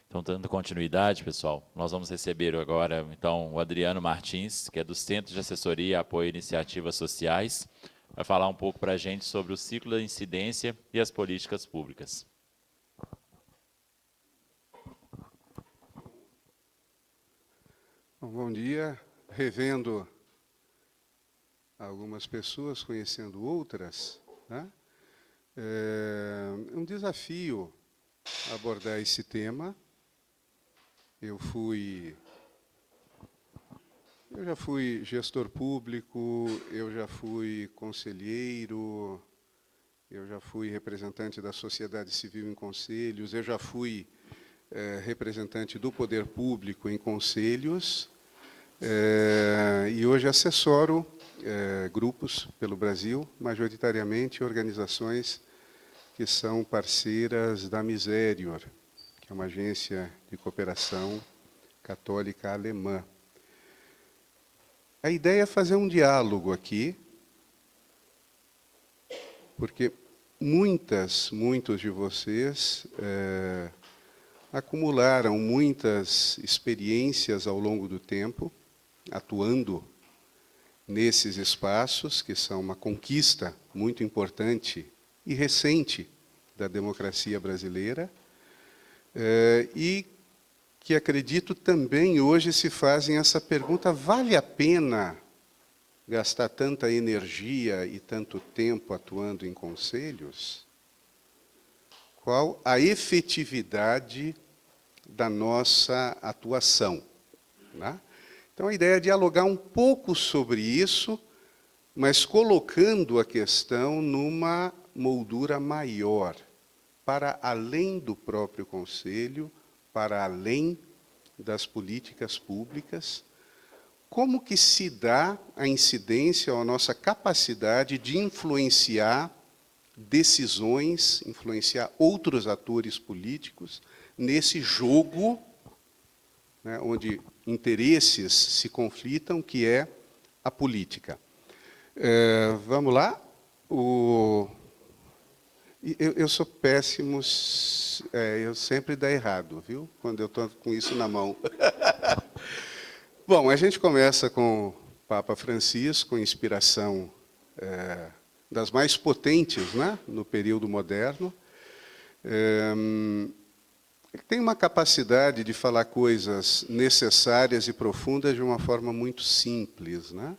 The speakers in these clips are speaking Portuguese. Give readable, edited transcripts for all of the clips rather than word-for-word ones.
Então, dando continuidade, pessoal, nós vamos receber agora, então, o Adriano Martins, que é do Centro de Assessoria e Apoio a Iniciativas Sociais, vai falar um pouco para a gente sobre o ciclo da incidência e as políticas públicas. Bom dia, revendo algumas pessoas, conhecendo outras, né? É um desafio abordar esse tema. Eu já fui gestor público, eu já fui conselheiro, eu já fui representante da sociedade civil em conselhos, eu já fui representante do poder público em conselhos, e hoje assessoro grupos pelo Brasil, majoritariamente organizações que são parceiras da Miserior, que é uma agência de cooperação católica alemã. A ideia é fazer um diálogo aqui, porque muitos de vocês acumularam muitas experiências ao longo do tempo, atuando nesses espaços, que são uma conquista muito importante e recente da democracia brasileira, e que acredito também hoje se fazem essa pergunta: vale a pena gastar tanta energia e tanto tempo atuando em conselhos? Qual a efetividade da nossa atuação, né? Então, a ideia é dialogar um pouco sobre isso, mas colocando a questão numa moldura maior, para além do próprio Conselho, para além das políticas públicas. Como que se dá a incidência ou a nossa capacidade de influenciar decisões, influenciar outros atores políticos nesse jogo, né, onde interesses se conflitam, que é a política. Vamos lá. Eu sou péssimo, eu sempre dá errado, viu? Quando eu estou com isso na mão. Bom, a gente começa com o Papa Francisco, inspiração das mais potentes, né, no período moderno. Ele tem uma capacidade de falar coisas necessárias e profundas de uma forma muito simples, né?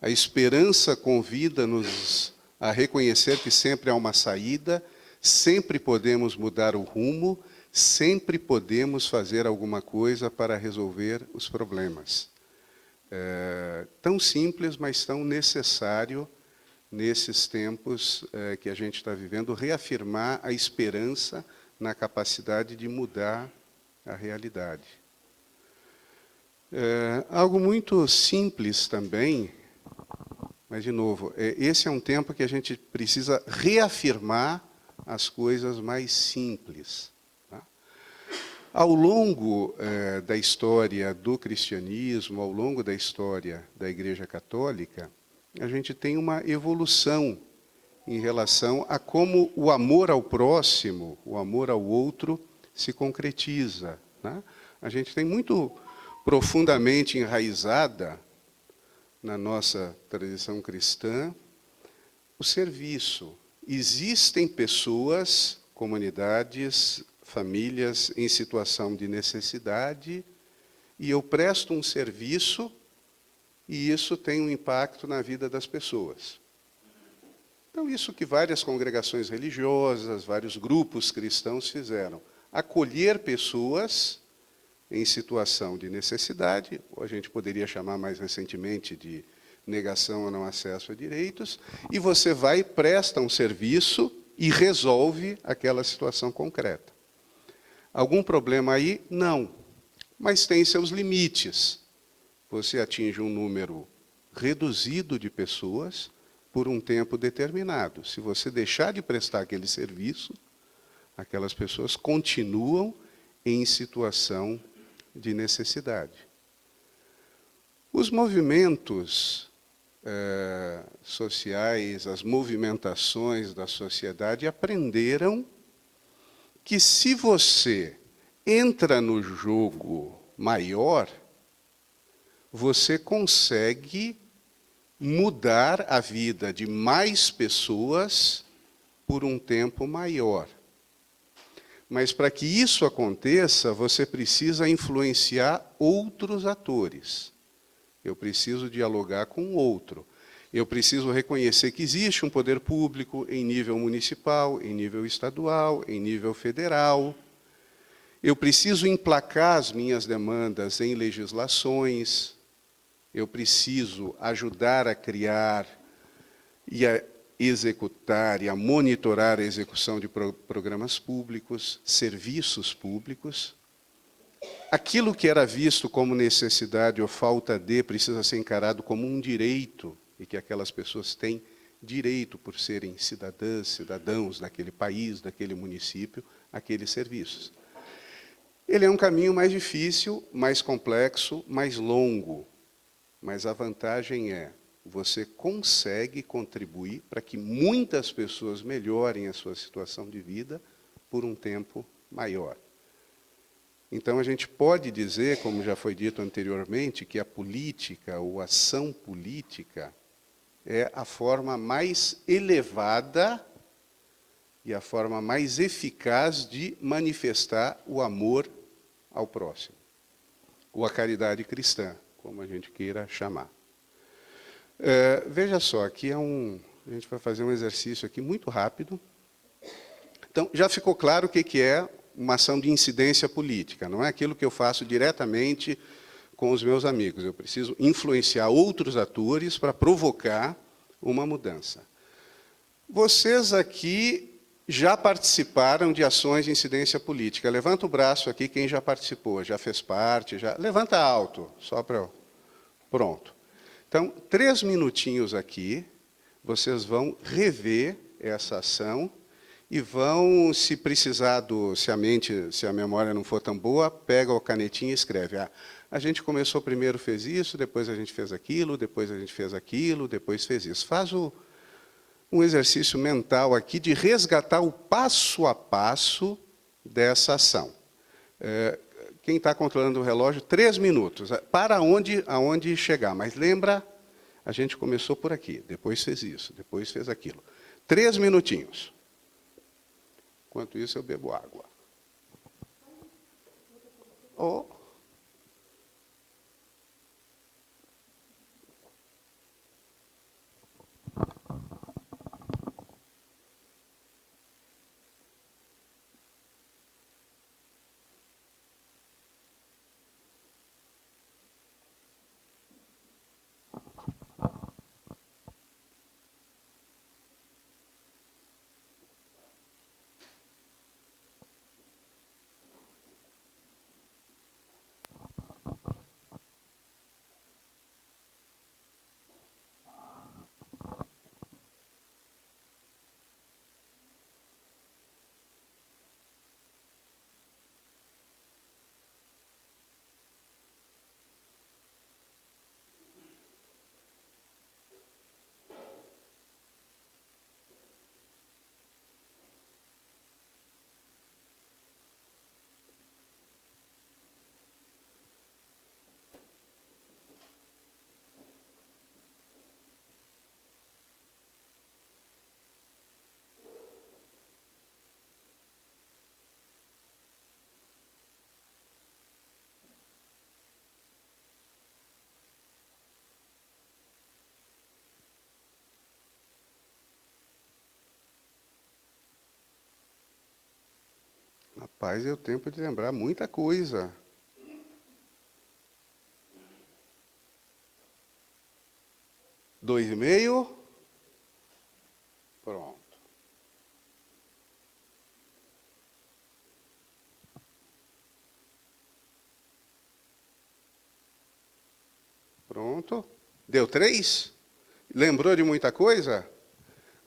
A esperança convida-nos a reconhecer que sempre há uma saída, sempre podemos mudar o rumo, sempre podemos fazer alguma coisa para resolver os problemas. Tão simples, mas tão necessário nesses tempos que a gente está vivendo, reafirmar a esperança na capacidade de mudar a realidade. Algo muito simples também, mas, de novo, esse é um tempo que a gente precisa reafirmar as coisas mais simples. Tá? Ao longo da história do cristianismo, ao longo da história da Igreja Católica, a gente tem uma evolução em relação a como o amor ao próximo, o amor ao outro, se concretiza, né? A gente tem muito profundamente enraizada na nossa tradição cristã o serviço. Existem pessoas, comunidades, famílias em situação de necessidade, e eu presto um serviço, e isso tem um impacto na vida das pessoas. Então, isso que várias congregações religiosas, vários grupos cristãos fizeram. Acolher pessoas em situação de necessidade, ou a gente poderia chamar mais recentemente de negação ou não acesso a direitos, e você vai, presta um serviço e resolve aquela situação concreta. Algum problema aí? Não. Mas tem seus limites. Você atinge um número reduzido de pessoas por um tempo determinado. Se você deixar de prestar aquele serviço, aquelas pessoas continuam em situação de necessidade. Os movimentos sociais, as movimentações da sociedade aprenderam que, se você entra no jogo maior, você consegue mudar a vida de mais pessoas por um tempo maior. Mas para que isso aconteça, você precisa influenciar outros atores. Eu preciso dialogar com o outro. Eu preciso reconhecer que existe um poder público em nível municipal, em nível estadual, em nível federal. Eu preciso emplacar as minhas demandas em legislações. Eu preciso ajudar a criar e a executar e a monitorar a execução de programas públicos, serviços públicos. Aquilo que era visto como necessidade ou falta de precisa ser encarado como um direito, e que aquelas pessoas têm direito, por serem cidadãs, cidadãos daquele país, daquele município, aqueles serviços. Ele é um caminho mais difícil, mais complexo, mais longo, mas a vantagem é você consegue contribuir para que muitas pessoas melhorem a sua situação de vida por um tempo maior. Então, a gente pode dizer, como já foi dito anteriormente, que a política ou ação política é a forma mais elevada e a forma mais eficaz de manifestar o amor ao próximo, ou a caridade cristã, como a gente queira chamar. Veja só, aqui a gente vai fazer um exercício aqui muito rápido. Então, já ficou claro o que é uma ação de incidência política. Não é aquilo que eu faço diretamente com os meus amigos. Eu preciso influenciar outros atores para provocar uma mudança. Vocês aqui já participaram de ações de incidência política. Levanta o braço aqui quem já participou, já fez parte. Levanta alto, só para eu... Pronto. Então, 3 minutinhos aqui, vocês vão rever essa ação e vão, se precisar, se a memória não for tão boa, pega a canetinha e escreve. A gente começou primeiro, fez isso, depois a gente fez aquilo, depois a gente fez aquilo, depois fez isso. Faz um exercício mental aqui de resgatar o passo a passo dessa ação. Quem está controlando o relógio, 3 minutos, para aonde chegar. Mas lembra, a gente começou por aqui, depois fez isso, depois fez aquilo. 3 minutinhos. Enquanto isso, eu bebo água. Oh. Rapaz, deu tempo de lembrar muita coisa. Dois e meio. Pronto. Pronto. Deu 3? Lembrou de muita coisa?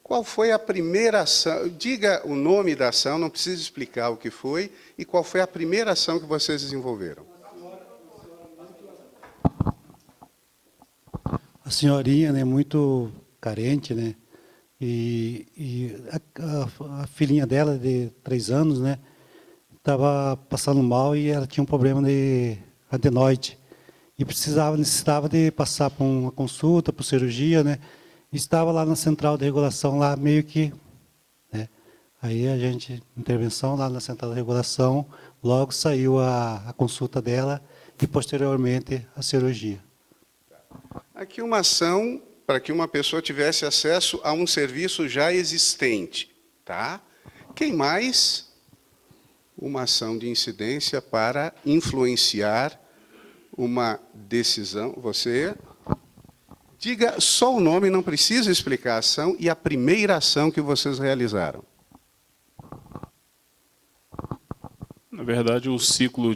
Qual foi a primeira ação? Diga o nome da ação, não precisa explicar o que foi, e qual foi a primeira ação que vocês desenvolveram? A senhorinha, né, muito carente, né, e a filhinha dela, de 3 anos, né, estava passando mal e ela tinha um problema de adenoide. E necessitava de passar por uma consulta, por cirurgia, né? E estava lá na central de regulação, lá meio que... né? Aí a gente, intervenção lá na central de regulação, logo saiu a consulta dela e posteriormente a cirurgia. Aqui uma ação para que uma pessoa tivesse acesso a um serviço já existente, tá? Quem mais? Uma ação de incidência para influenciar uma decisão. Você diga só o nome, não precisa explicar a ação e a primeira ação que vocês realizaram. Na verdade, o ciclo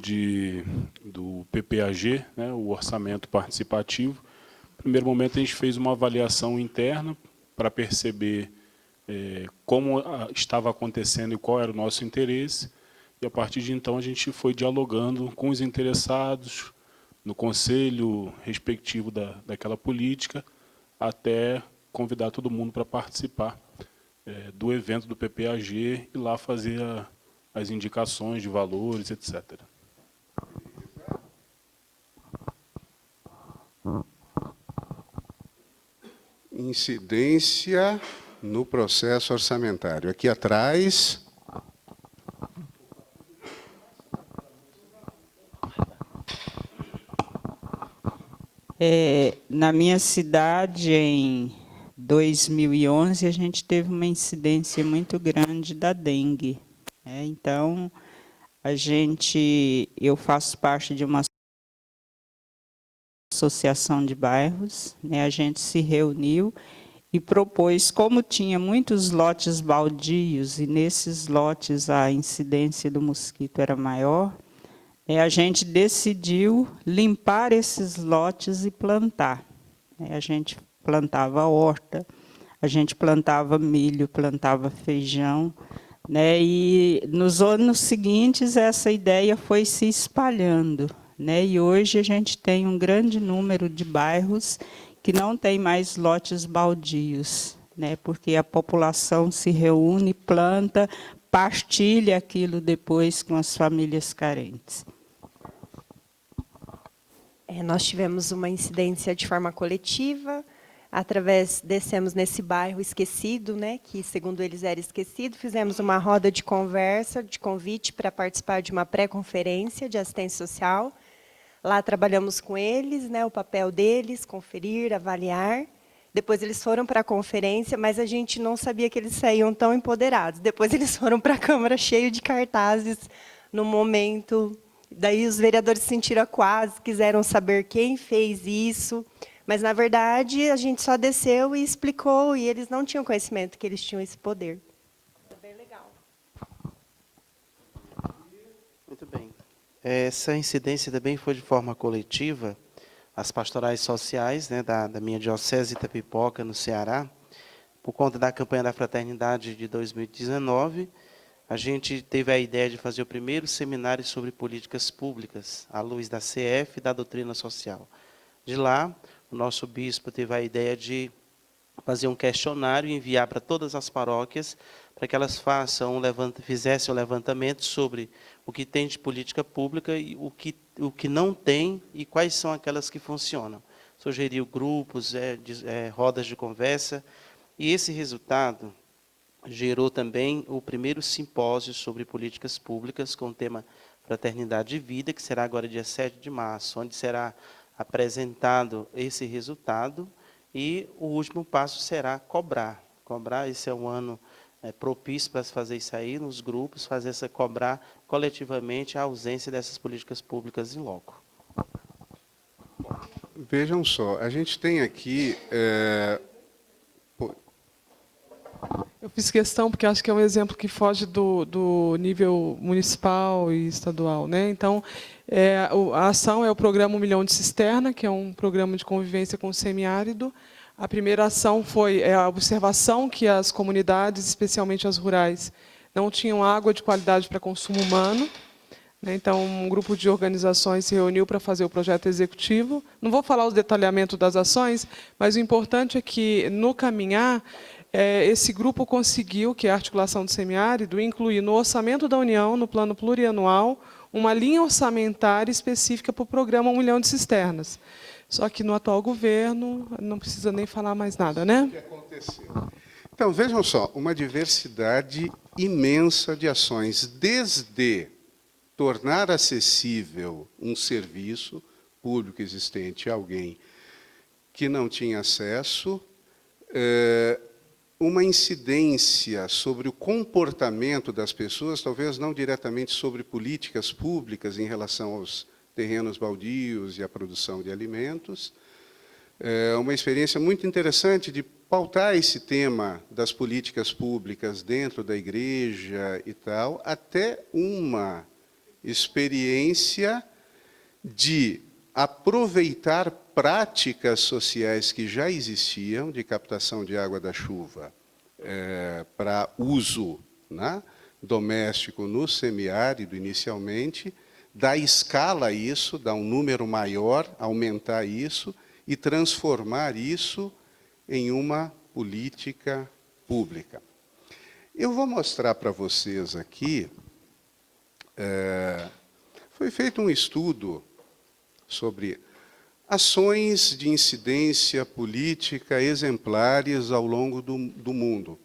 do PPAG, né, o orçamento participativo, no primeiro momento a gente fez uma avaliação interna para perceber como estava acontecendo e qual era o nosso interesse, e a partir de então a gente foi dialogando com os interessados, no conselho respectivo daquela política, até convidar todo mundo para participar do evento do PPAG e lá fazer as indicações de valores, etc. Incidência no processo orçamentário. Aqui atrás... Na minha cidade, em 2011, a gente teve uma incidência muito grande da dengue. Então, eu faço parte de uma associação de bairros, né? A gente se reuniu e propôs, como tinha muitos lotes baldios, e nesses lotes a incidência do mosquito era maior, a gente decidiu limpar esses lotes e plantar. A gente plantava horta, a gente plantava milho, plantava feijão, né? E nos anos seguintes essa ideia foi se espalhando, né? E hoje a gente tem um grande número de bairros que não tem mais lotes baldios, né? Porque a população se reúne, planta, partilha aquilo depois com as famílias carentes. Nós tivemos uma incidência de forma coletiva, descemos nesse bairro esquecido, né, que segundo eles era esquecido, fizemos uma roda de conversa, de convite para participar de uma pré-conferência de assistência social. Lá trabalhamos com eles, né, o papel deles, conferir, avaliar. Depois eles foram para a conferência, mas a gente não sabia que eles saíam tão empoderados. Depois eles foram para a Câmara cheio de cartazes, no momento... Daí os vereadores se sentiram acuados, quiseram saber quem fez isso, mas, na verdade, a gente só desceu e explicou, e eles não tinham conhecimento que eles tinham esse poder. Foi bem legal. Muito bem. Essa incidência também foi de forma coletiva. As pastorais sociais, né, da minha diocese de Itapipoca, no Ceará, por conta da campanha da Fraternidade de 2019, a gente teve a ideia de fazer o primeiro seminário sobre políticas públicas, à luz da CF e da doutrina social. De lá, o nosso bispo teve a ideia de fazer um questionário e enviar para todas as paróquias, para que elas fizessem um levantamento sobre o que tem de política pública e o que não tem e quais são aquelas que funcionam. Sugeriu grupos, rodas de conversa, e esse resultado gerou também o primeiro simpósio sobre políticas públicas com o tema Fraternidade e Vida, que será agora dia 7 de março, onde será apresentado esse resultado e o último passo será cobrar. Esse é um ano propício para se fazer isso aí nos grupos, cobrar coletivamente a ausência dessas políticas públicas em loco. Vejam só, a gente tem aqui... Eu fiz questão, porque acho que é um exemplo que foge do nível municipal e estadual, né? Então, a ação é o programa 1 Milhão de Cisterna, que é um programa de convivência com o semiárido. A primeira ação foi a observação que as comunidades, especialmente as rurais, não tinham água de qualidade para consumo humano. Então, um grupo de organizações se reuniu para fazer o projeto executivo. Não vou falar os detalhamentos das ações, mas o importante é que, no caminhar, esse grupo conseguiu, que é a articulação do semiárido, incluir no orçamento da União, no plano plurianual, uma linha orçamentária específica para o programa 1 milhão de cisternas. Só que no atual governo, não precisa nem falar mais nada, né? O que aconteceu? Então, vejam só, uma diversidade imensa de ações, desde tornar acessível um serviço público existente a alguém que não tinha acesso, uma incidência sobre o comportamento das pessoas, talvez não diretamente sobre políticas públicas em relação aos terrenos baldios e à produção de alimentos. Uma experiência muito interessante de pautar esse tema das políticas públicas dentro da igreja e tal, até uma experiência de aproveitar práticas sociais que já existiam, de captação de água da chuva para uso, né, doméstico no semiárido inicialmente, dar escala a isso, dar um número maior, aumentar isso e transformar isso em uma política pública. Eu vou mostrar para vocês aqui, foi feito um estudo sobre ações de incidência política exemplares ao longo do mundo.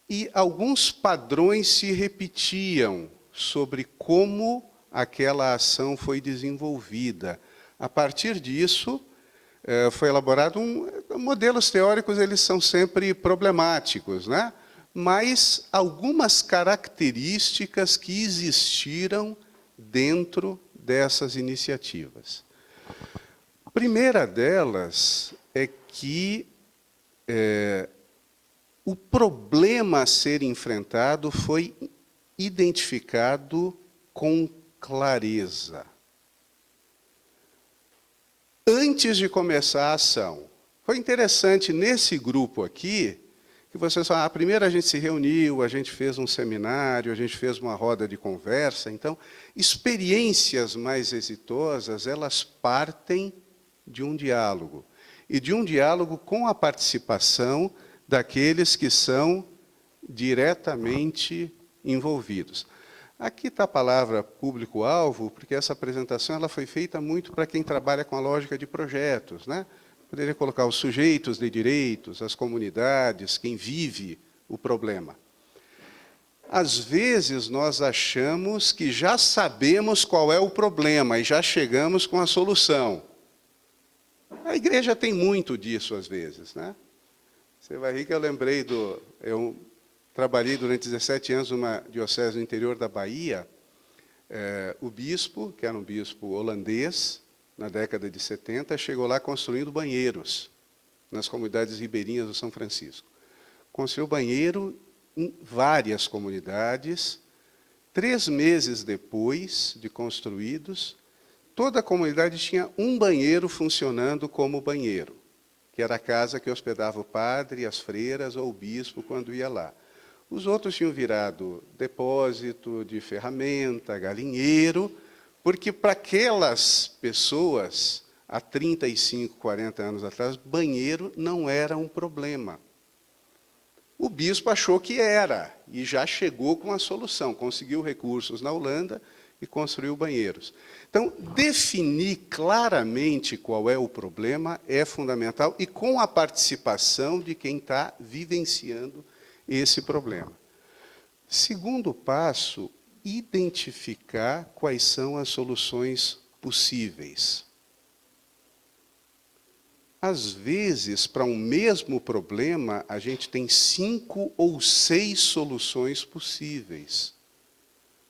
E alguns padrões se repetiam sobre como aquela ação foi desenvolvida. A partir disso, foi elaborado modelos teóricos, eles são sempre problemáticos, né? Mas algumas características que existiram dentro dessas iniciativas. A primeira delas é que o problema a ser enfrentado foi identificado com clareza. Antes de começar a ação. Foi interessante, nesse grupo aqui, que vocês falaram, primeiro a gente se reuniu, a gente fez um seminário, a gente fez uma roda de conversa. Então, experiências mais exitosas, elas partem de um diálogo. E de um diálogo com a participação daqueles que são diretamente envolvidos. Aqui está a palavra público-alvo, porque essa apresentação ela foi feita muito para quem trabalha com a lógica de projetos, né? Poderia colocar os sujeitos de direitos, as comunidades, quem vive o problema. Às vezes, nós achamos que já sabemos qual é o problema e já chegamos com a solução. A igreja tem muito disso, às vezes, né? Você vai rir que eu lembrei eu trabalhei durante 17 anos numa diocese no interior da Bahia. O bispo, que era um bispo holandês, na década de 70, chegou lá construindo banheiros nas comunidades ribeirinhas do São Francisco. Construiu banheiro em várias comunidades. 3 meses depois de construídos, toda a comunidade tinha um banheiro funcionando como banheiro, que era a casa que hospedava o padre, as freiras ou o bispo quando ia lá. Os outros tinham virado depósito de ferramenta, galinheiro, porque para aquelas pessoas, há 35, 40 anos atrás, banheiro não era um problema. O bispo achou que era, e já chegou com a solução, conseguiu recursos na Holanda e construiu banheiros. Então, definir claramente qual é o problema é fundamental, e com a participação de quem está vivenciando esse problema. Segundo passo, identificar quais são as soluções possíveis. Às vezes, para um mesmo problema, a gente tem 5 ou 6 soluções possíveis.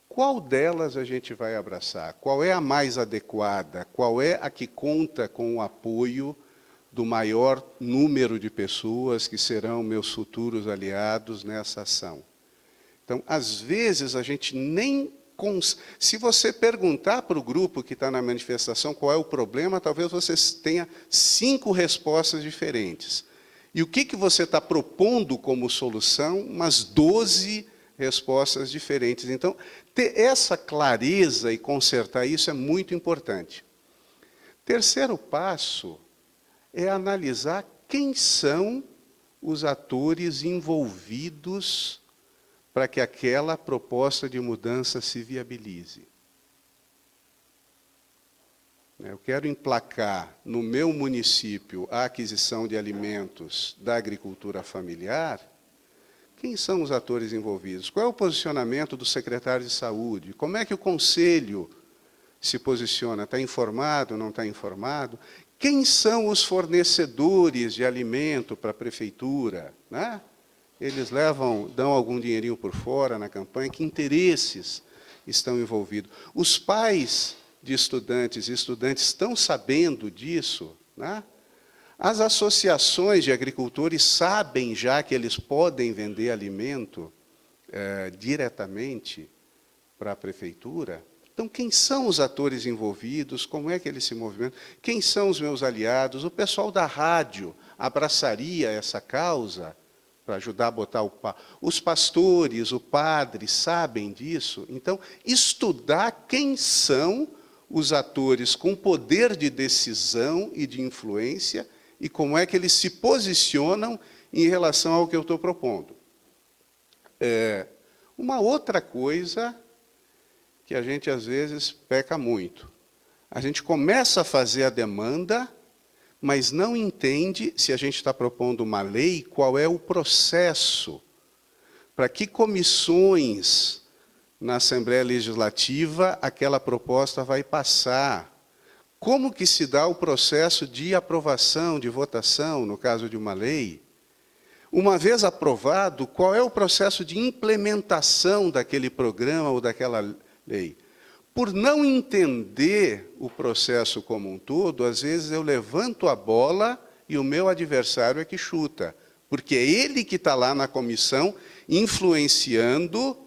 Qual delas a gente vai abraçar? Qual é a mais adequada? Qual é a que conta com o apoio do maior número de pessoas que serão meus futuros aliados nessa ação? Então, às vezes, a gente nem... Se você perguntar para o grupo que está na manifestação qual é o problema, talvez você tenha 5 respostas diferentes. E o que você está propondo como solução? Umas 12 respostas diferentes. Então, ter essa clareza e consertar isso é muito importante. Terceiro passo é analisar quem são os atores envolvidos para que aquela proposta de mudança se viabilize. Eu quero emplacar no meu município a aquisição de alimentos da agricultura familiar. Quem são os atores envolvidos? Qual é o posicionamento do secretário de saúde? Como é que o conselho se posiciona? Está informado, não está informado? Quem são os fornecedores de alimento para a prefeitura? Né? Eles dão algum dinheirinho por fora na campanha? Que interesses estão envolvidos? Os pais de estudantes e estudantes estão sabendo disso? Né? As associações de agricultores sabem já que eles podem vender alimento diretamente para a prefeitura? Então, quem são os atores envolvidos? Como é que eles se movimentam? Quem são os meus aliados? O pessoal da rádio abraçaria essa causa para ajudar a botar o pau? Os pastores, o padre, sabem disso? Então, estudar quem são os atores com poder de decisão e de influência e como é que eles se posicionam em relação ao que eu estou propondo. Uma outra coisa que a gente, às vezes, peca muito. A gente começa a fazer a demanda, mas não entende, se a gente está propondo uma lei, qual é o processo, para que comissões na Assembleia Legislativa aquela proposta vai passar. Como que se dá o processo de aprovação, de votação, no caso de uma lei? Uma vez aprovado, qual é o processo de implementação daquele programa ou daquela lei? Por não entender o processo como um todo, às vezes eu levanto a bola e o meu adversário é que chuta, porque é ele que está lá na comissão influenciando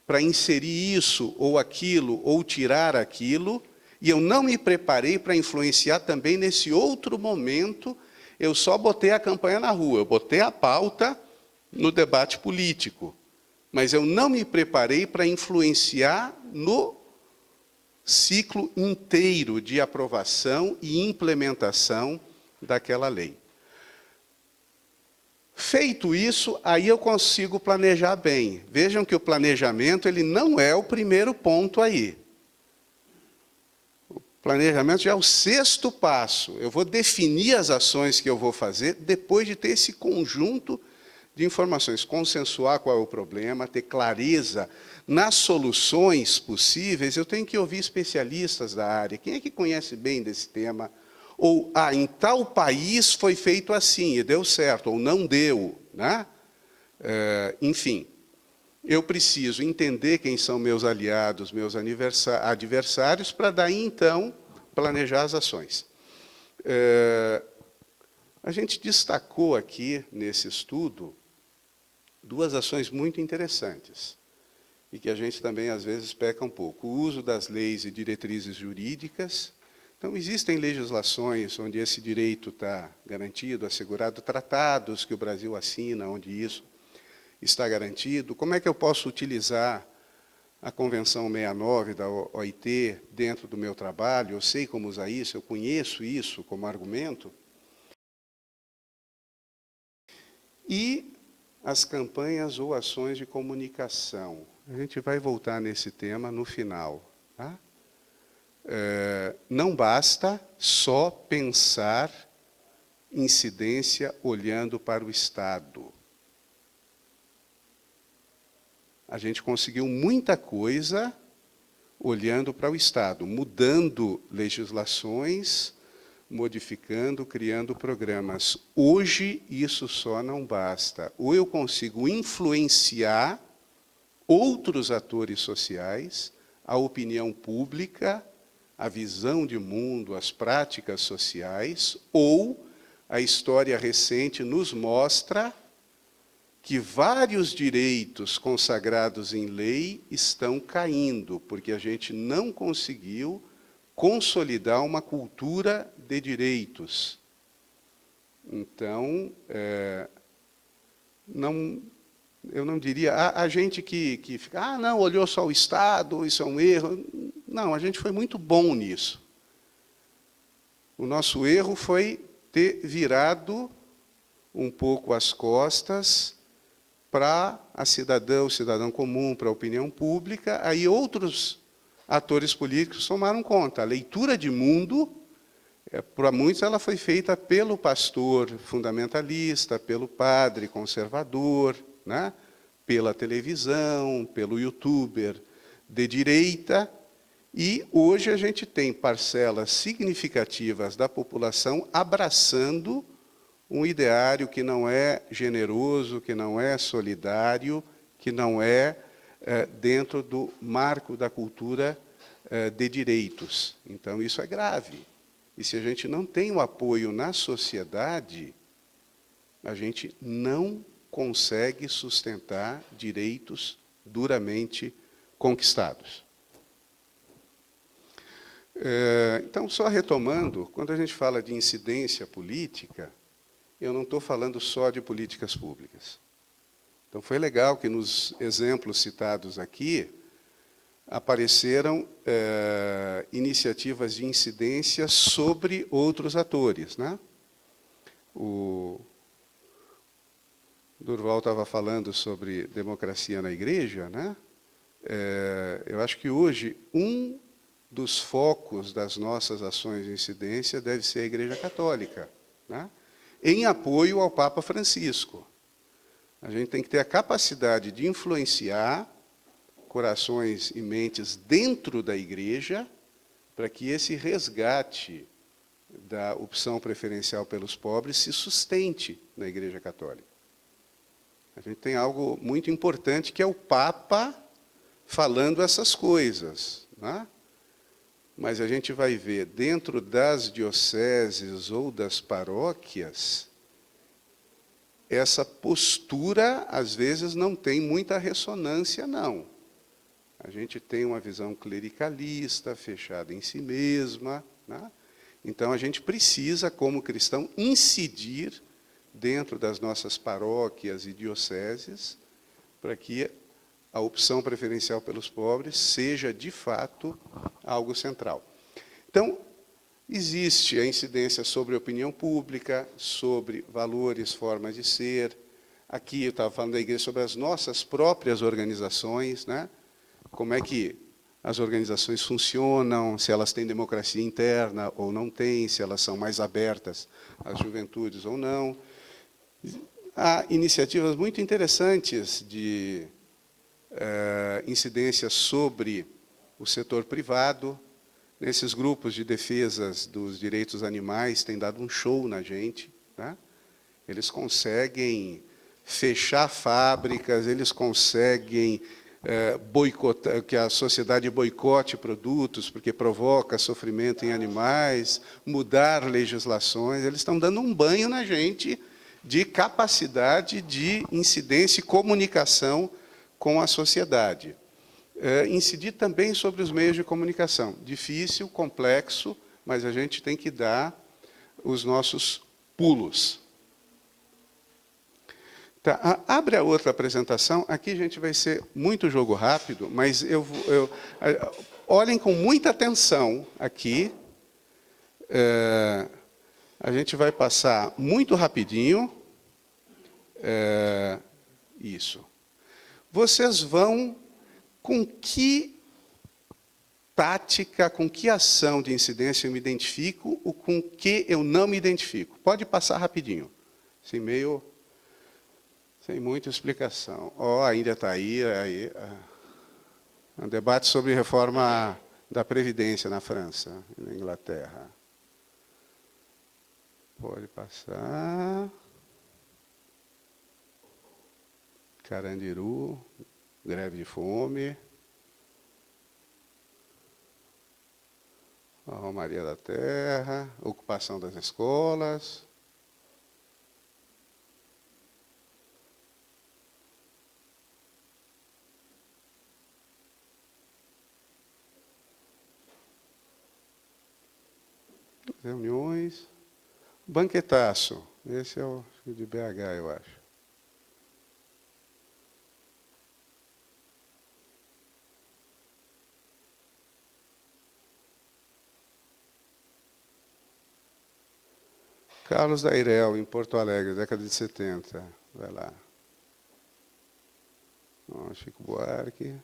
para inserir isso ou aquilo, ou tirar aquilo, e eu não me preparei para influenciar também nesse outro momento. Eu só botei a campanha na rua, eu botei a pauta no debate político, mas eu não me preparei para influenciar no ciclo inteiro de aprovação e implementação daquela lei. Feito isso, aí eu consigo planejar bem. Vejam que o planejamento ele não é o primeiro ponto aí. O planejamento já é o 6º passo. Eu vou definir as ações que eu vou fazer depois de ter esse conjunto de informações, consensuar qual é o problema, ter clareza nas soluções possíveis. Eu tenho que ouvir especialistas da área. Quem é que conhece bem desse tema? Ou, em tal país foi feito assim, e deu certo, ou não deu. Né? Enfim, eu preciso entender quem são meus aliados, meus adversários, para daí, então, planejar as ações. A gente destacou aqui, nesse estudo, 2 ações muito interessantes, e que a gente também, às vezes, peca um pouco. O uso das leis e diretrizes jurídicas. Então, existem legislações onde esse direito está garantido, assegurado, tratados que o Brasil assina, onde isso está garantido. Como é que eu posso utilizar a Convenção 69 da OIT dentro do meu trabalho? Eu sei como usar isso, eu conheço isso como argumento. E as campanhas ou ações de comunicação. A gente vai voltar nesse tema no final. Tá? Não basta só pensar incidência olhando para o Estado. A gente conseguiu muita coisa olhando para o Estado, mudando legislações, modificando, criando programas. Hoje, isso só não basta. Ou eu consigo influenciar outros atores sociais, a opinião pública, a visão de mundo, as práticas sociais, ou a história recente nos mostra que vários direitos consagrados em lei estão caindo, porque a gente não conseguiu consolidar uma cultura de direitos. Então, eu não diria... A gente que fica, não, olhou só o Estado, isso é um erro. Não, a gente foi muito bom nisso. O nosso erro foi ter virado um pouco as costas para a cidadã, o cidadão comum, para a opinião pública. Aí outros atores políticos tomaram conta. A leitura de mundo, para muitos, ela foi feita pelo pastor fundamentalista, pelo padre conservador, né? Pela televisão, pelo youtuber de direita, e hoje a gente tem parcelas significativas da população abraçando um ideário que não é generoso, que não é solidário, que não é dentro do marco da cultura de direitos. Então, isso é grave. E se a gente não tem o apoio na sociedade, a gente não consegue sustentar direitos duramente conquistados. Então, só retomando, quando a gente fala de incidência política, eu não estou falando só de políticas públicas. Então, foi legal que nos exemplos citados aqui apareceram iniciativas de incidência sobre outros atores, né? O Durval estava falando sobre democracia na igreja, né? Eu acho que hoje um dos focos das nossas ações de incidência deve ser a Igreja Católica, né? Em apoio ao Papa Francisco. A gente tem que ter a capacidade de influenciar corações e mentes dentro da igreja para que esse resgate da opção preferencial pelos pobres se sustente na Igreja Católica. A gente tem algo muito importante, que é o Papa falando essas coisas, né? Mas a gente vai ver, dentro das dioceses ou das paróquias, essa postura, às vezes, não tem muita ressonância, não. A gente tem uma visão clericalista, fechada em si mesma, né? Então, a gente precisa, como cristão, incidir dentro das nossas paróquias e dioceses, para que a opção preferencial pelos pobres seja, de fato, algo central. Então, existe a incidência sobre a opinião pública, sobre valores, formas de ser. Aqui eu estava falando da igreja sobre as nossas próprias organizações, né? Como é que as organizações funcionam, se elas têm democracia interna ou não têm, se elas são mais abertas às juventudes ou não. Há iniciativas muito interessantes de incidência sobre o setor privado. Nesses grupos de defesas dos direitos animais, tem dado um show na gente, né? Eles conseguem fechar fábricas, eles conseguem boicotar, que a sociedade boicote produtos, porque provoca sofrimento em animais, mudar legislações. Eles estão dando um banho na gente de capacidade de incidência e comunicação com a sociedade. Incidir também sobre os meios de comunicação. Difícil, complexo, mas a gente tem que dar os nossos pulos. Tá, abre a outra apresentação. Aqui a gente vai ser muito jogo rápido, mas olhem com muita atenção aqui. A gente vai passar muito rapidinho. Isso. Vocês vão... Com que tática, com que ação de incidência eu me identifico ou com que eu não me identifico? Pode passar rapidinho, sem muita explicação. Ainda está aí um debate sobre reforma da Previdência na França e na Inglaterra. Pode passar. Carandiru. Greve de fome, a Romaria da Terra, ocupação das escolas. Reuniões. Banquetaço, esse é o de BH, eu acho. Carlos Dairel, em Porto Alegre, década de 70. Vai lá. Chico Buarque.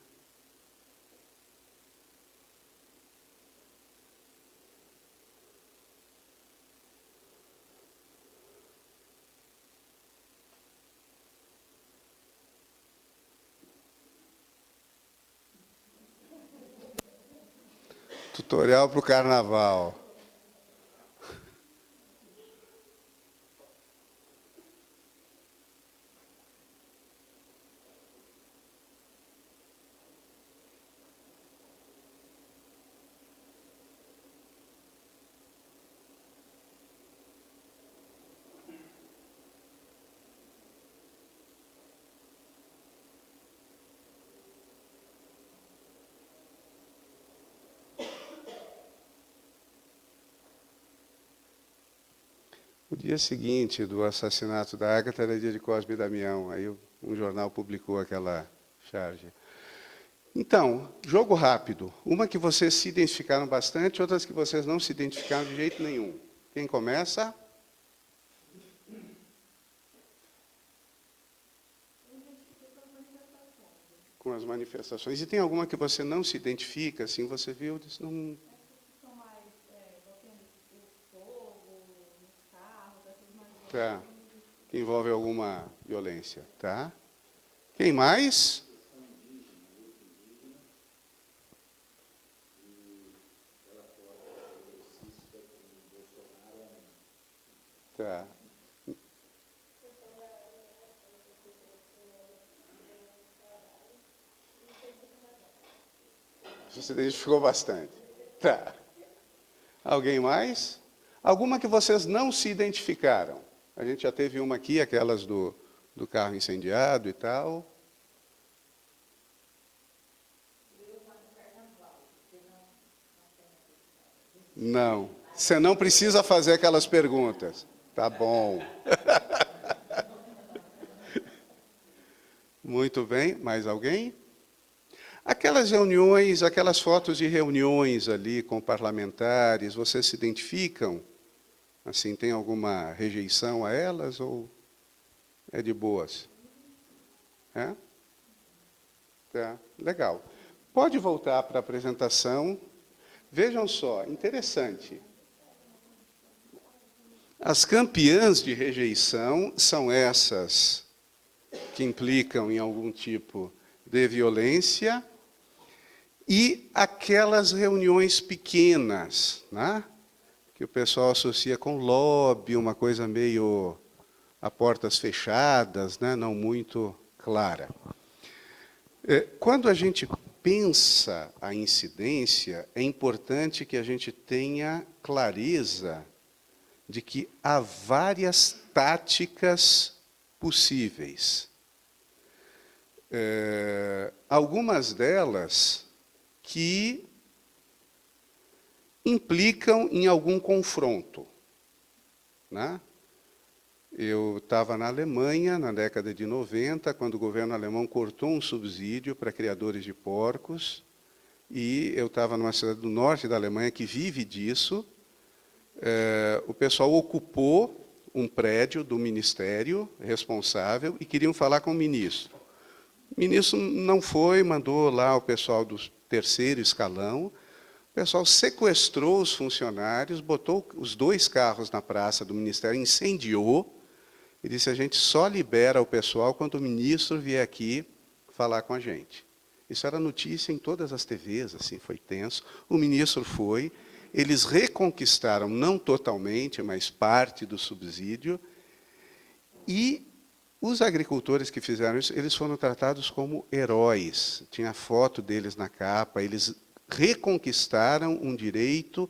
Tutorial para o carnaval. O dia seguinte do assassinato da Ágata era dia de Cosme e Damião. Aí um jornal publicou aquela charge. Então, jogo rápido. Uma que vocês se identificaram bastante, outras que vocês não se identificaram de jeito nenhum. Quem começa? Com as manifestações. E tem alguma que você não se identifica, assim, você viu? Não... Tá. Que envolve alguma violência, tá? Quem mais? Tá. Você se identificou bastante. Tá. Alguém mais? Alguma que vocês não se identificaram? A gente já teve uma aqui, aquelas do carro incendiado e tal. Não. Você não precisa fazer aquelas perguntas. Tá bom. Muito bem. Mais alguém? Aquelas reuniões, aquelas fotos de reuniões ali com parlamentares, vocês se identificam? Assim, tem alguma rejeição a elas ou é de boas? É? Tá, legal. Pode voltar para a apresentação. Vejam só, interessante. As campeãs de rejeição são essas que implicam em algum tipo de violência e aquelas reuniões pequenas, né? Que o pessoal associa com lobby, uma coisa meio a portas fechadas, né? Não muito clara. Quando a gente pensa a incidência, é importante que a gente tenha clareza de que há várias táticas possíveis. Algumas delas que implicam em algum confronto, né? Eu estava na Alemanha, na década de 90, quando o governo alemão cortou um subsídio para criadores de porcos, e eu estava numa cidade do norte da Alemanha que vive disso. O pessoal ocupou um prédio do ministério responsável e queriam falar com o ministro. O ministro não foi, mandou lá o pessoal do terceiro escalão. O pessoal sequestrou os funcionários, botou os 2 carros na praça do ministério, incendiou, e disse: a gente só libera o pessoal quando o ministro vier aqui falar com a gente. Isso era notícia em todas as TVs, assim, foi tenso. O ministro foi, eles reconquistaram, não totalmente, mas parte do subsídio, e os agricultores que fizeram isso, eles foram tratados como heróis. Tinha a foto deles na capa, eles reconquistaram um direito,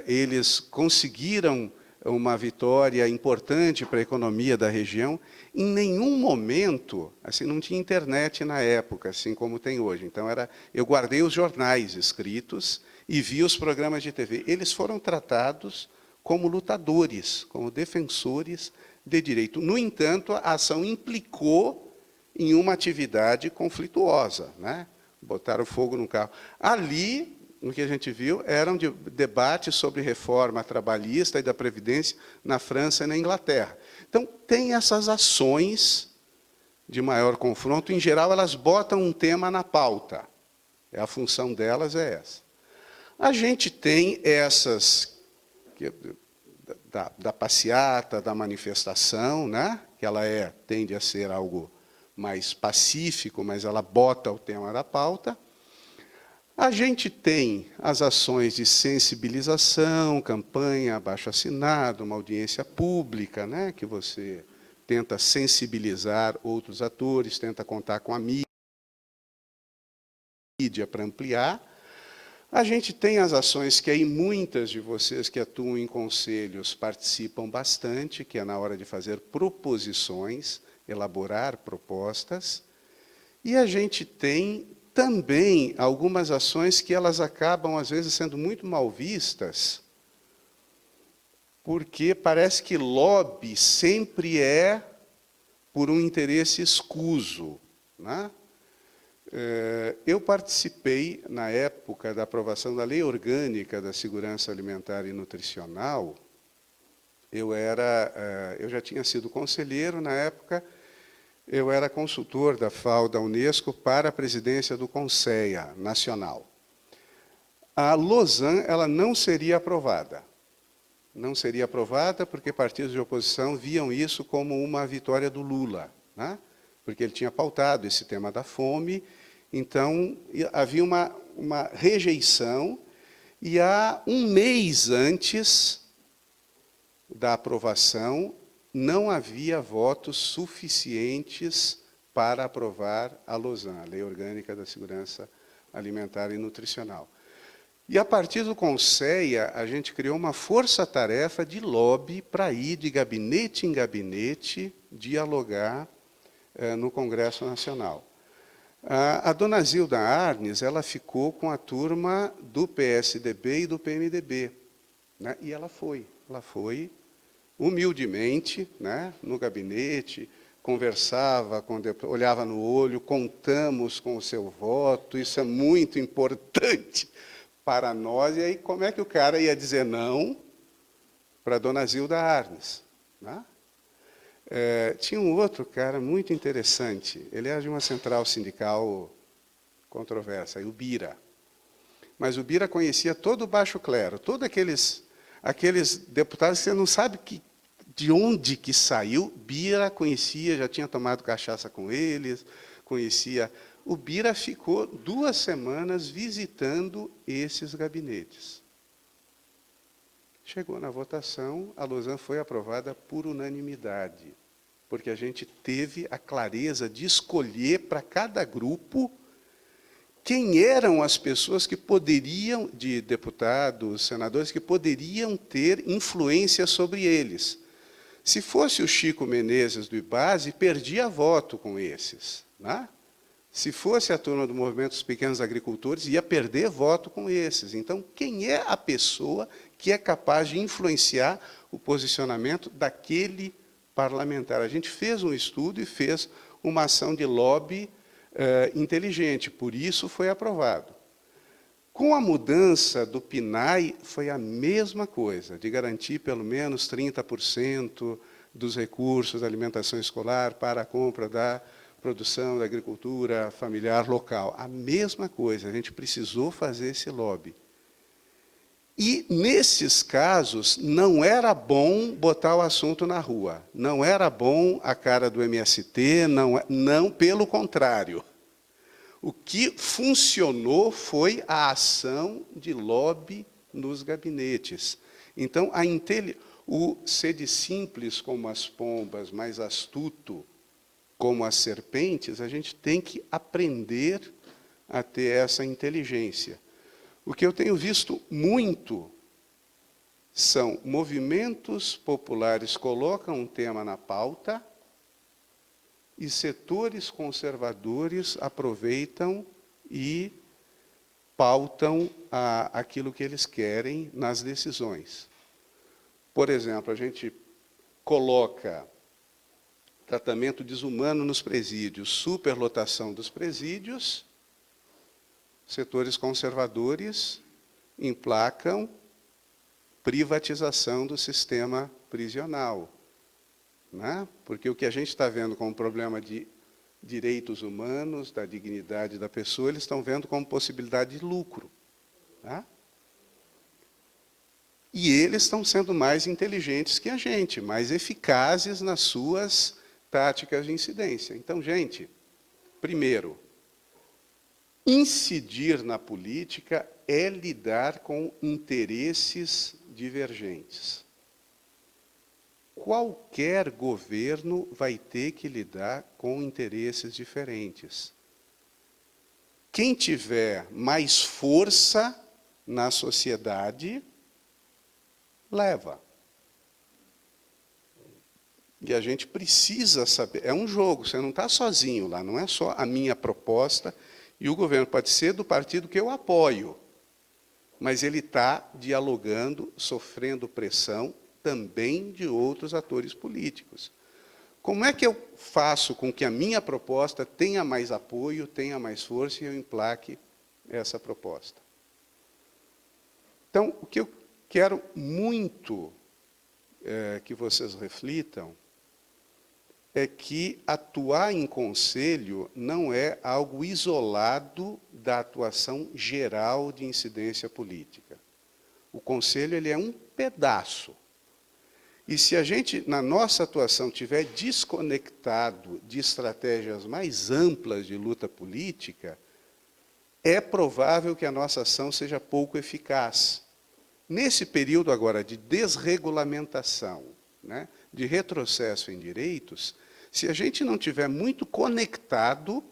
eles conseguiram uma vitória importante para a economia da região. Em nenhum momento, assim, não tinha internet na época, assim como tem hoje. Então, eu guardei os jornais escritos e vi os programas de TV. Eles foram tratados como lutadores, como defensores de direito. No entanto, a ação implicou em uma atividade conflituosa, né? Botaram fogo no carro. Ali, no que a gente viu, eram de debates sobre reforma trabalhista e da Previdência na França e na Inglaterra. Então, tem essas ações de maior confronto. Em geral, elas botam um tema na pauta. A função delas é essa. A gente tem essas da passeata, da manifestação, né? Que ela tende a ser algo mais pacífico, mas ela bota o tema da pauta. A gente tem as ações de sensibilização, campanha, abaixo-assinado, uma audiência pública, né, que você tenta sensibilizar outros atores, tenta contar com a mídia para ampliar. A gente tem as ações que aí muitas de vocês que atuam em conselhos participam bastante, que é na hora de fazer proposições, elaborar propostas. E a gente tem também algumas ações que elas acabam, às vezes, sendo muito mal vistas, porque parece que lobby sempre é por um interesse escuso, né? Eu participei, na época da aprovação da Lei Orgânica da Segurança Alimentar e Nutricional. Eu já tinha sido conselheiro na época. Eu era consultor da FAO da Unesco para a presidência do Conselho Nacional. A Lausanne ela não seria aprovada. Não seria aprovada porque partidos de oposição viam isso como uma vitória do Lula, né? Porque ele tinha pautado esse tema da fome. Então, havia uma rejeição. E há um mês antes da aprovação, não havia votos suficientes para aprovar a Lausanne, a Lei Orgânica da Segurança Alimentar e Nutricional. E, a partir do Conselho, a gente criou uma força-tarefa de lobby para ir de gabinete em gabinete dialogar no Congresso Nacional. A dona Zilda Arnes ela ficou com a turma do PSDB e do PMDB, né? E ela foi humildemente, né, no gabinete, conversava, olhava no olho, contamos com o seu voto, isso é muito importante para nós. E aí, como é que o cara ia dizer não para a dona Zilda Arnes, né? Tinha um outro cara muito interessante, ele era de uma central sindical controversa, o Bira. Mas o Bira conhecia todo o baixo clero, todos aqueles deputados que você não sabe de onde que saiu. Bira conhecia, já tinha tomado cachaça com eles, conhecia. O Bira ficou 2 semanas visitando esses gabinetes. Chegou na votação, a Lausanne foi aprovada por unanimidade, porque a gente teve a clareza de escolher para cada grupo quem eram as pessoas que poderiam, de deputados, senadores, que poderiam ter influência sobre eles. Se fosse o Chico Menezes do IBASE, perdia voto com esses, né? Se fosse a turma do Movimento dos Pequenos Agricultores, ia perder voto com esses. Então, quem é a pessoa que é capaz de influenciar o posicionamento daquele parlamentar? A gente fez um estudo e fez uma ação de lobby inteligente, por isso foi aprovado. Com a mudança do PNAE, foi a mesma coisa, de garantir pelo menos 30% dos recursos da alimentação escolar para a compra da produção da agricultura familiar local. A mesma coisa, a gente precisou fazer esse lobby. E, nesses casos, não era bom botar o assunto na rua, não era bom a cara do MST, não, pelo contrário. O que funcionou foi a ação de lobby nos gabinetes. Então, o sede simples como as pombas, mais astuto como as serpentes, a gente tem que aprender a ter essa inteligência. O que eu tenho visto muito são movimentos populares colocam um tema na pauta e setores conservadores aproveitam e pautam aquilo que eles querem nas decisões. Por exemplo, a gente coloca tratamento desumano nos presídios, superlotação dos presídios, setores conservadores emplacam privatização do sistema prisional, né? Porque o que a gente está vendo como problema de direitos humanos, da dignidade da pessoa, eles estão vendo como possibilidade de lucro, tá? E eles estão sendo mais inteligentes que a gente, mais eficazes nas suas táticas de incidência. Então, gente, primeiro, incidir na política é lidar com interesses divergentes. Qualquer governo vai ter que lidar com interesses diferentes. Quem tiver mais força na sociedade, leva. E a gente precisa saber, é um jogo, você não está sozinho lá, não é só a minha proposta, e o governo pode ser do partido que eu apoio, mas ele está dialogando, sofrendo pressão também de outros atores políticos. Como é que eu faço com que a minha proposta tenha mais apoio, tenha mais força e eu emplaque essa proposta? Então, o que eu quero muito que vocês reflitam é que atuar em conselho não é algo isolado da atuação geral de incidência política. O conselho ele é um pedaço. E se a gente, na nossa atuação, estiver desconectado de estratégias mais amplas de luta política, é provável que a nossa ação seja pouco eficaz. Nesse período agora de desregulamentação, né, de retrocesso em direitos, se a gente não tiver muito conectado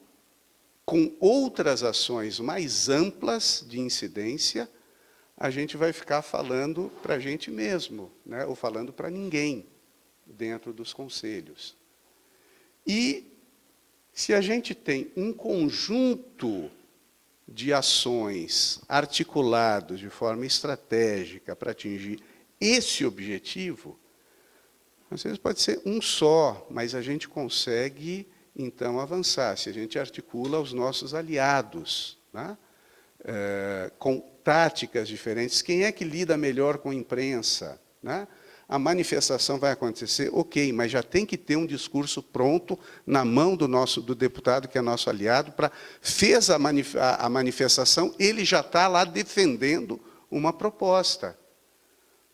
com outras ações mais amplas de incidência, a gente vai ficar falando para a gente mesmo, né, ou falando para ninguém dentro dos conselhos. E se a gente tem um conjunto de ações articulados de forma estratégica para atingir esse objetivo, às vezes pode ser um só, mas a gente consegue, então, avançar. Se a gente articula os nossos aliados, né? Com táticas diferentes, quem é que lida melhor com a imprensa, né? A manifestação vai acontecer, ok, mas já tem que ter um discurso pronto na mão do deputado, que é nosso aliado, fez a manifestação, ele já está lá defendendo uma proposta.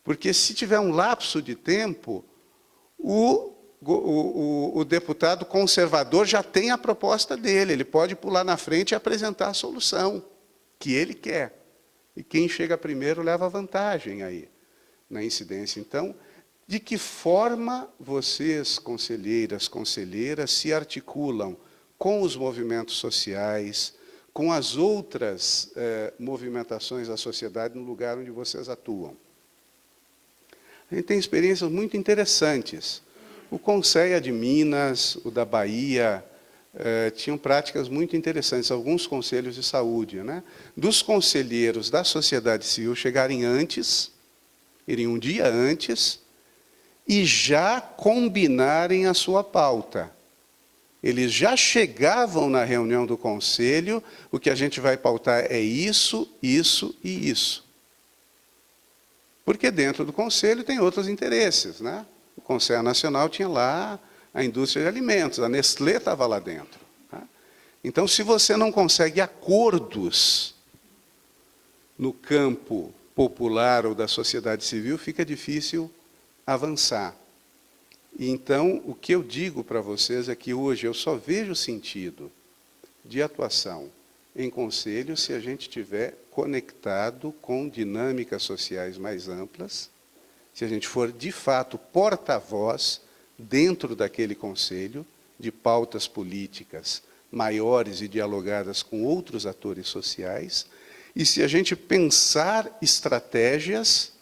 Porque se tiver um lapso de tempo, o deputado conservador já tem a proposta dele, ele pode pular na frente e apresentar a solução que ele quer. E quem chega primeiro leva vantagem aí na incidência. Então, de que forma vocês, conselheiras, conselheiras, se articulam com os movimentos sociais, com as outras movimentações da sociedade no lugar onde vocês atuam? A gente tem experiências muito interessantes. O Conselho de Minas, o da Bahia, tinham práticas muito interessantes, alguns conselhos de saúde, né? Dos conselheiros da sociedade civil chegarem antes, irem um dia antes, e já combinarem a sua pauta. Eles já chegavam na reunião do conselho, o que a gente vai pautar é isso, isso e isso. Porque dentro do conselho tem outros interesses, né? O Conselho Nacional tinha lá a indústria de alimentos, a Nestlé estava lá dentro. Tá? Então, se você não consegue acordos no campo popular ou da sociedade civil, fica difícil avançar. E então, o que eu digo para vocês é que hoje eu só vejo sentido de atuação em conselho se a gente estiver conectado com dinâmicas sociais mais amplas, se a gente for, de fato, porta-voz dentro daquele conselho de pautas políticas maiores e dialogadas com outros atores sociais, e se a gente pensar estratégias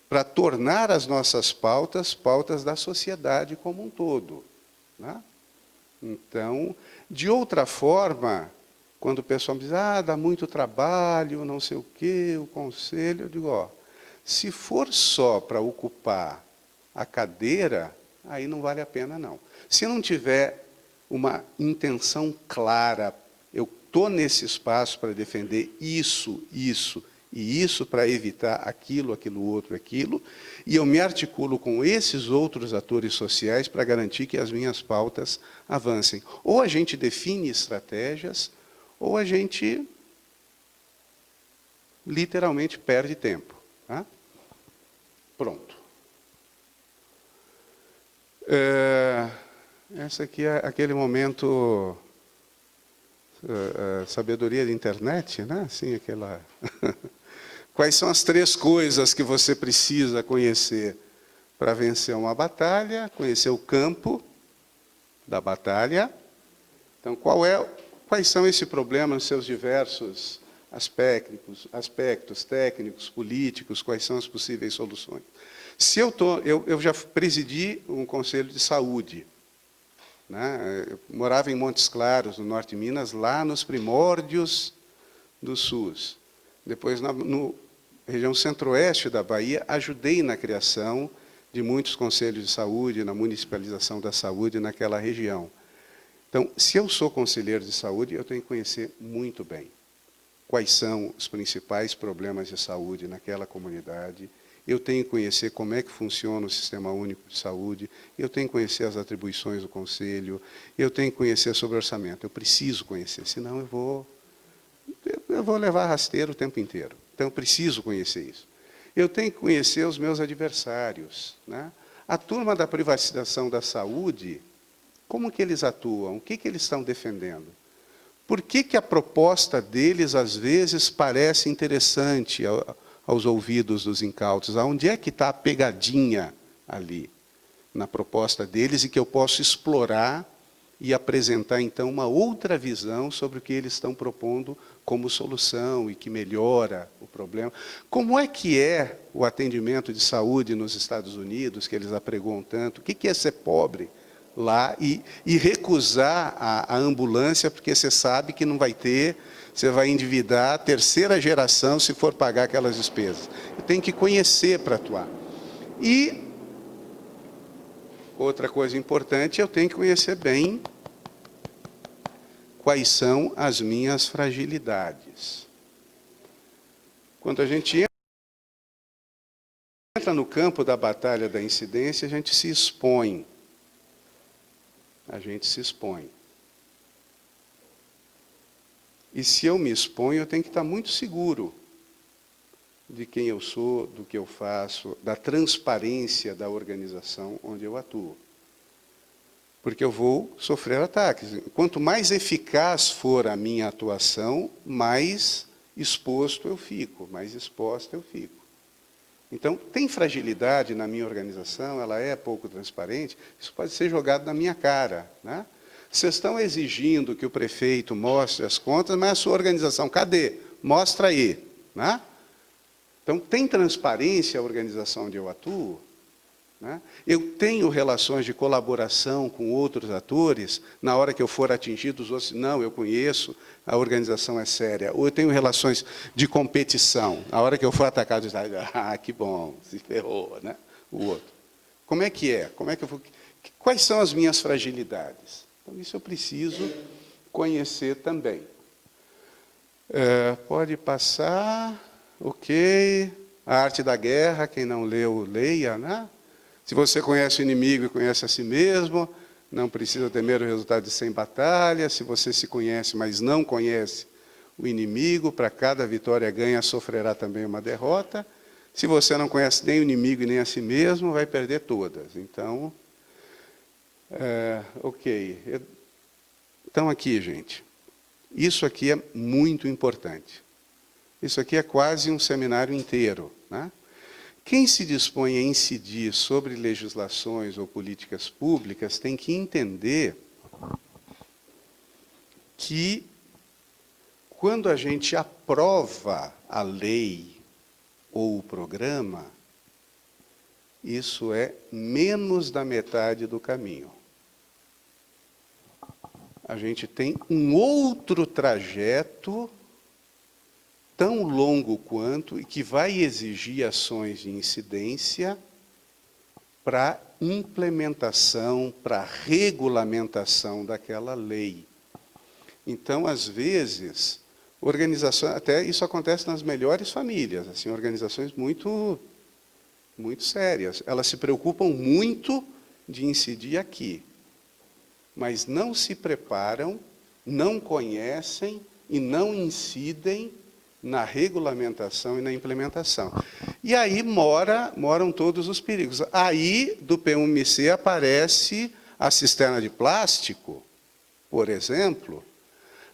para tornar as nossas pautas da sociedade como um todo, né? Então, de outra forma, quando o pessoal me diz, dá muito trabalho, não sei o quê, o conselho, eu digo, se for só para ocupar a cadeira, aí não vale a pena, não. Se não tiver uma intenção clara, eu estou nesse espaço para defender isso, isso e isso para evitar aquilo, aquilo outro, aquilo, e eu me articulo com esses outros atores sociais para garantir que as minhas pautas avancem. Ou a gente define estratégias, ou a gente literalmente perde tempo. Tá? Pronto. Esse aqui é aquele momento sabedoria de internet, né? Assim, aquela... Quais são as 3 coisas que você precisa conhecer para vencer uma batalha? Conhecer o campo da batalha. Então, quais são esse problema nos seus diversos aspectos técnicos, políticos, quais são as possíveis soluções? Se eu já presidi um conselho de saúde, né? Eu morava em Montes Claros, no norte de Minas, lá nos primórdios do SUS. Depois, na região centro-oeste da Bahia, ajudei na criação de muitos conselhos de saúde, na municipalização da saúde naquela região. Então, se eu sou conselheiro de saúde, eu tenho que conhecer muito bem quais são os principais problemas de saúde naquela comunidade. Eu tenho que conhecer como é que funciona o Sistema Único de Saúde, eu tenho que conhecer as atribuições do Conselho, eu tenho que conhecer sobre orçamento. Eu preciso conhecer, senão eu vou levar rasteiro o tempo inteiro. Então, eu preciso conhecer isso. Eu tenho que conhecer os meus adversários. Né? A turma da privatização da saúde, como que eles atuam? O que eles estão defendendo? Por que a proposta deles, às vezes, parece interessante aos ouvidos dos incautos? Aonde é que está a pegadinha ali, na proposta deles, e que eu posso explorar e apresentar, então, uma outra visão sobre o que eles estão propondo como solução e que melhora o problema. Como é que é o atendimento de saúde nos Estados Unidos, que eles apregoam tanto? O que é ser pobre lá e recusar a ambulância, porque você sabe que não vai ter, você vai endividar a 3ª geração se for pagar aquelas despesas. Eu tenho que conhecer para atuar. E outra coisa importante, eu tenho que conhecer bem quais são as minhas fragilidades. Quando a gente entra no campo da batalha da incidência, a gente se expõe. A gente se expõe. E se eu me exponho, eu tenho que estar muito seguro de quem eu sou, do que eu faço, da transparência da organização onde eu atuo. Porque eu vou sofrer ataques. Quanto mais eficaz for a minha atuação, mais exposto eu fico, mais exposta eu fico. Então, tem fragilidade na minha organização, ela é pouco transparente, isso pode ser jogado na minha cara. Né? Vocês estão exigindo que o prefeito mostre as contas, mas a sua organização, cadê? Mostra aí. Né? Então, tem transparência a organização onde eu atuo? Né? Eu tenho relações de colaboração com outros atores, na hora que eu for atingido, os outros, não, eu conheço, a organização é séria. Ou eu tenho relações de competição, na hora que eu for atacado, que bom, se ferrou, né? O outro. Como é que é? Quais são as minhas fragilidades? Então, isso eu preciso conhecer também. Pode passar, ok. A Arte da Guerra, quem não leu, leia, né? Se você conhece o inimigo e conhece a si mesmo, não precisa temer o resultado de 100 batalhas. Se você se conhece, mas não conhece o inimigo, para cada vitória ganha, sofrerá também uma derrota. Se você não conhece nem o inimigo e nem a si mesmo, vai perder todas. Então, ok. Então, aqui, gente, isso aqui é muito importante. Isso aqui é quase um seminário inteiro, né? Quem se dispõe a incidir sobre legislações ou políticas públicas tem que entender que, quando a gente aprova a lei ou o programa, isso é menos da metade do caminho. A gente tem um outro trajeto tão longo quanto e que vai exigir ações de incidência para implementação, para regulamentação daquela lei. Então, às vezes, organizações, até isso acontece nas melhores famílias, assim, organizações muito sérias. Elas se preocupam muito de incidir aqui, mas não se preparam, não conhecem e não incidem na regulamentação e na implementação. E aí moram todos os perigos. Aí, do P1MC, aparece a cisterna de plástico, por exemplo.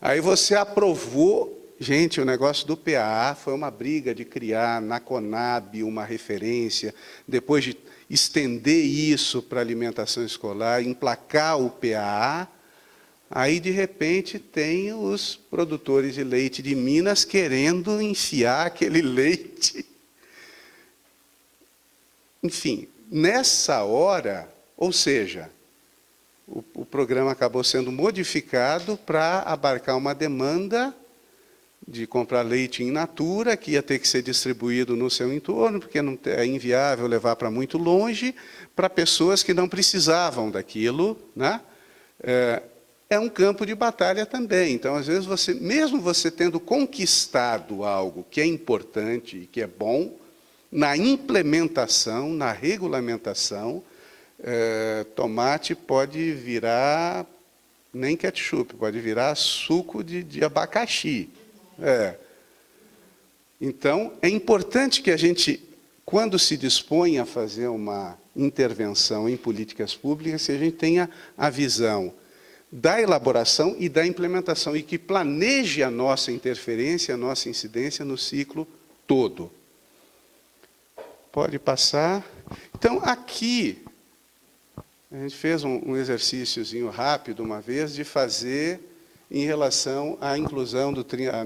Aí você aprovou. Gente, o negócio do PAA foi uma briga de criar na Conab uma referência, depois de estender isso para a alimentação escolar, emplacar o PAA. Aí, de repente, tem os produtores de leite de Minas querendo enfiar aquele leite. Enfim, nessa hora, ou seja, o programa acabou sendo modificado para abarcar uma demanda de comprar leite in natura, que ia ter que ser distribuído no seu entorno, porque não é inviável levar para muito longe, para pessoas que não precisavam daquilo, né? É um campo de batalha também. Então, às vezes, mesmo você tendo conquistado algo que é importante e que é bom, na implementação, na regulamentação, tomate pode virar, nem ketchup, pode virar suco de abacaxi. Então, é importante que a gente, quando se dispõe a fazer uma intervenção em políticas públicas, que a gente tenha a visão da elaboração e da implementação, e que planeje a nossa interferência, a nossa incidência no ciclo todo. Pode passar. Então, aqui, a gente fez um exercíciozinho rápido, uma vez, de fazer em relação à inclusão,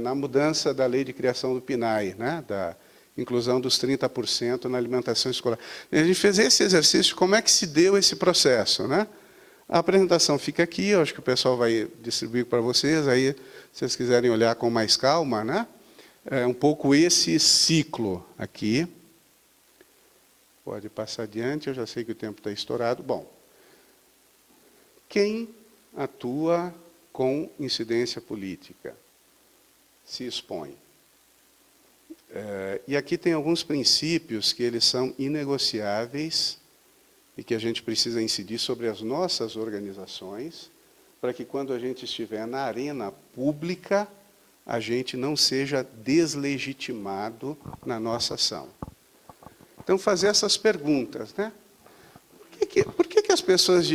na mudança da lei de criação do PNAE, né? Da inclusão dos 30% na alimentação escolar. A gente fez esse exercício, como é que se deu esse processo, né? A apresentação fica aqui, eu acho que o pessoal vai distribuir para vocês, aí, se vocês quiserem olhar com mais calma, né? É um pouco esse ciclo aqui. Pode passar adiante, eu já sei que o tempo está estourado. Bom, quem atua com incidência política se expõe. E aqui tem alguns princípios que eles são inegociáveis e que a gente precisa incidir sobre as nossas organizações, para que quando a gente estiver na arena pública, a gente não seja deslegitimado na nossa ação. Então, fazer essas perguntas, né? Por que as pessoas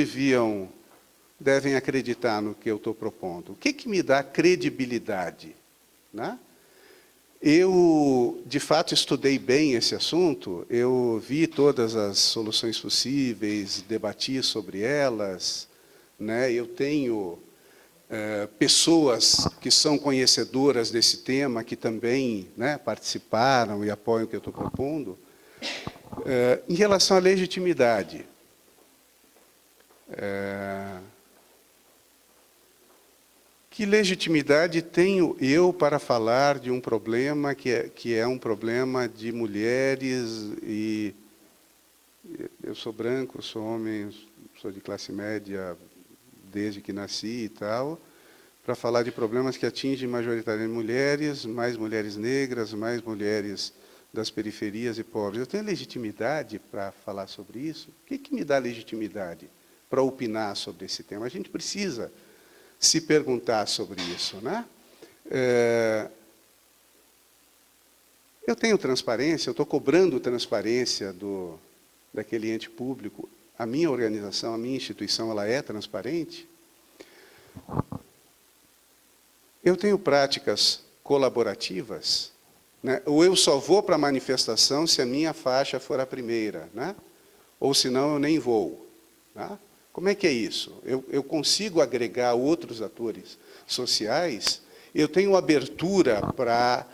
devem acreditar no que eu estou propondo? O que me dá credibilidade, né? Eu, de fato, estudei bem esse assunto, eu vi todas as soluções possíveis, debati sobre elas, né? Eu tenho pessoas que são conhecedoras desse tema, que também, né, participaram e apoiam o que eu estou propondo. Em relação à legitimidade, que legitimidade tenho eu para falar de um problema que é um problema de mulheres, e eu sou branco, sou homem, sou de classe média desde que nasci e tal, para falar de problemas que atingem majoritariamente mulheres, mais mulheres negras, mais mulheres das periferias e pobres. Eu tenho legitimidade para falar sobre isso? O que me dá legitimidade para opinar sobre esse tema? A gente precisa se perguntar sobre isso, né? Eu tenho transparência, eu estou cobrando transparência daquele ente público. A minha organização, a minha instituição, ela é transparente? Eu tenho práticas colaborativas, né? Ou eu só vou para a manifestação se a minha faixa for a primeira, né? Ou senão eu nem vou, né? Como é que é isso? Eu consigo agregar outros atores sociais? Eu tenho abertura para...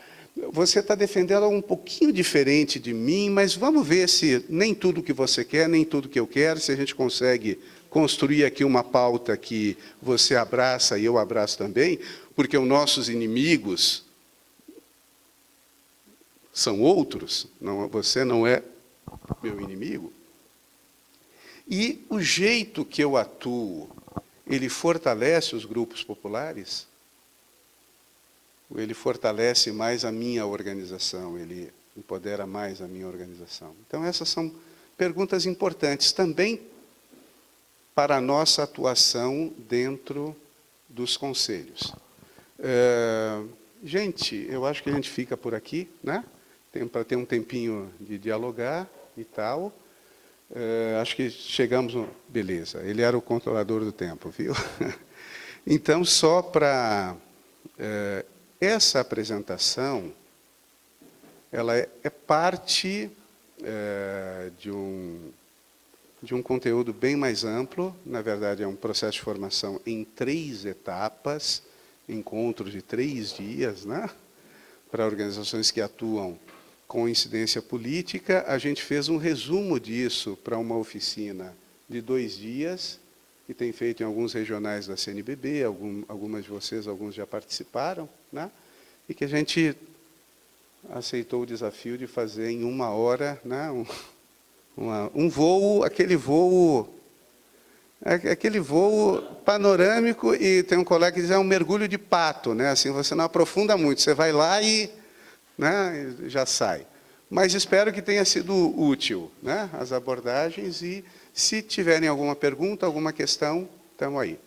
Você está defendendo algo um pouquinho diferente de mim, mas vamos ver se nem tudo que você quer, nem tudo que eu quero, se a gente consegue construir aqui uma pauta que você abraça e eu abraço também, porque os nossos inimigos são outros, você não é meu inimigo. E o jeito que eu atuo, ele fortalece os grupos populares? ele fortalece mais a minha organização, ele empodera mais a minha organização. Então, essas são perguntas importantes também para a nossa atuação dentro dos conselhos. Gente, eu acho que a gente fica por aqui, né? Para ter um tempinho de dialogar e tal. Acho que chegamos... Beleza, ele era o controlador do tempo, viu? Então, só para... essa apresentação, ela é parte de um conteúdo bem mais amplo. Na verdade, é um processo de formação em 3 etapas, encontros de 3 dias, né? Para organizações que atuam com incidência política. A gente fez um resumo disso para uma oficina de 2 dias, que tem feito em alguns regionais da CNBB, algumas de vocês, alguns já participaram, né? E que a gente aceitou o desafio de fazer em 1 hora, né? Um voo, aquele voo panorâmico, e tem um colega que diz, é um mergulho de pato, né? Assim, você não aprofunda muito, você vai lá e, né, já sai. Mas espero que tenha sido útil, né, as abordagens, e se tiverem alguma pergunta, alguma questão, estamos aí.